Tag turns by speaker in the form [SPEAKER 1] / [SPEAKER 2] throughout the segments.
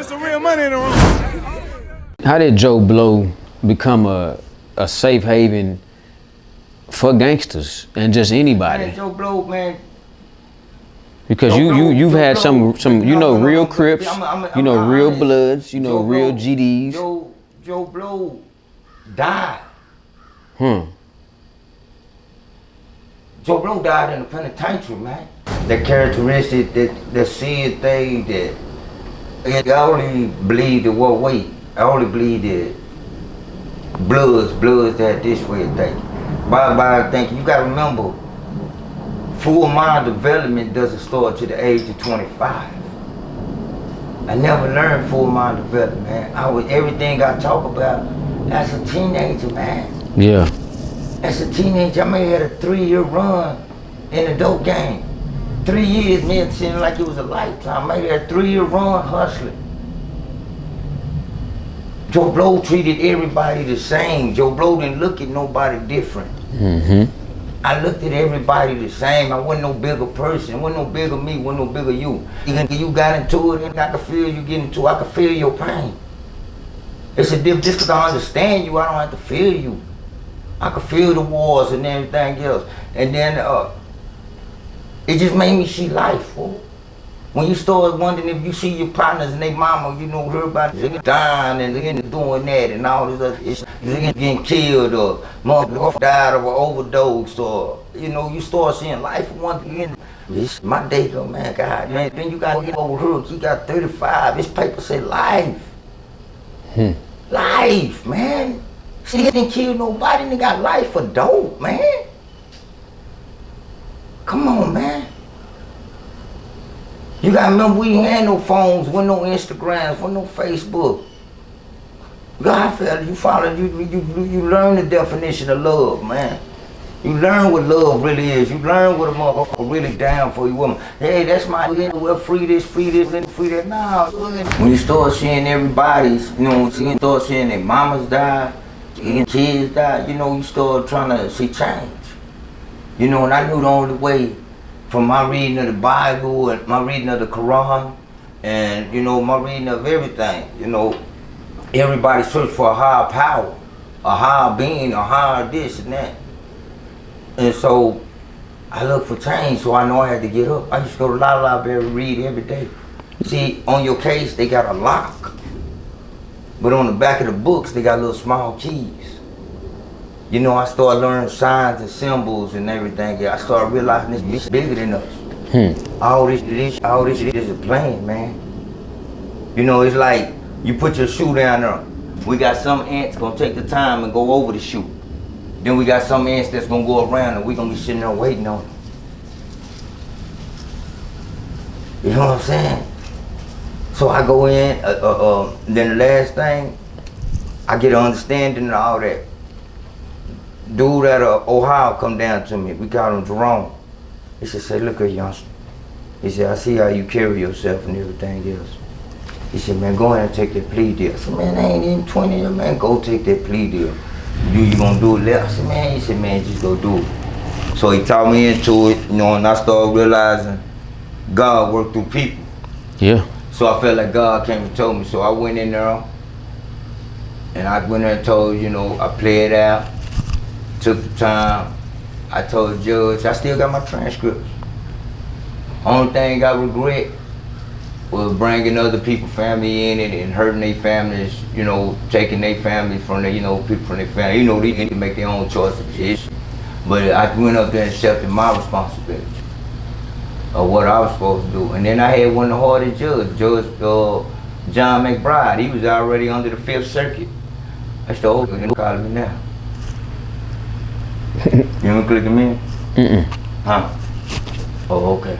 [SPEAKER 1] It's some real money in the room.
[SPEAKER 2] How did Joe Blo become a safe haven for gangsters and just anybody?
[SPEAKER 3] Man, Joe Blo, man.
[SPEAKER 2] Because you've had some real Crips, real Bloods, real GDs.
[SPEAKER 3] Joe Blo died. Joe Blo died in the penitentiary, man. The characteristic, that seeing thing, that I only believe that what way. I only believe that Bloods that this way of thinking. By thinking, you gotta remember, full mind development doesn't start to the age of 25. I never learned full mind development, man. Everything I talk about as a teenager, man.
[SPEAKER 2] Yeah.
[SPEAKER 3] As a teenager, I may have had a 3-year run in the dope game. 3 years, man, it seemed like it was a lifetime. I may have had a 3-year run hustling. Joe Blo treated everybody the same. Joe Blo didn't look at nobody different. I looked at everybody the same. I wasn't no bigger person. Wasn't no bigger me. Wasn't no bigger you. You got into it, and I could feel you getting into it. I could feel your pain. It's a difference. Just because I understand you, I don't have to feel you. I could feel the wars and everything else. And then it just made me see life, fool. When you start wondering if you see your partners and they mama, heard about it dying and doing that and all this other shit, getting killed or mother died of an overdose, or you start seeing life once again. This my day, man, God, man. Then you got over here, he got 35. This paper said life. Life, man. See, he didn't kill nobody, and they got life for dope, man. Come on, man. You gotta remember, we ain't had no phones, with no Instagrams, with no Facebook. God, you learn the definition of love, man. You learn what love really is. You learn what a motherfucker really down for you woman. Hey, that's my, well, free this, free that. Nah, when you start seeing everybody's, you start seeing their mamas die, and kids die, you start trying to see change. And I knew the only way, from my reading of the Bible and my reading of the Quran and my reading of everything, everybody search for a higher power, a higher being, a higher this and that. And so I looked for change, so I know I had to get up. I used to go to the library, read every day. See, on your case, they got a lock, but on the back of the books, they got little small keys. I started learning signs and symbols and everything. I started realizing this bitch bigger than us. All this is a plan, man. It's like you put your shoe down there. We got some ants gonna take the time and go over the shoe. Then we got some ants that's gonna go around and we gonna be sitting there waiting on them. You know what I'm saying? So I go in, then the last thing, I get an understanding of all that. Dude at Ohio come down to me. We call him Jerome. He said, say, look at youngster. He said, I see how you carry yourself and everything else. He said, man, go ahead and take that plea deal. I said, man, I ain't even 20 years, man. Go take that plea deal. You gonna do it later? I said, man, he said, man, just go do it. So he taught me into it, and I started realizing God worked through people.
[SPEAKER 2] Yeah.
[SPEAKER 3] So I felt like God came and told me. So I went in there, and I went there and told, I played out. Took the time. I told the judge, I still got my transcripts. Only thing I regret was bringing other people's family in it and hurting their families, taking their family from their, people from their family. They need to make their own choices. But I went up there and accepted my responsibility of what I was supposed to do. And then I had one of the hardest judges, Judge John McBride. He was already under the 5th Circuit. That's the old one calling me now. You want to click him in? Huh? Oh, okay.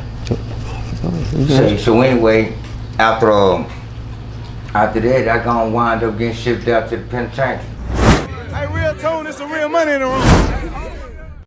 [SPEAKER 3] So anyway, after that, I gonna wind up getting shipped out to the penitentiary.
[SPEAKER 1] Hey, real tone, there's some real money in the room.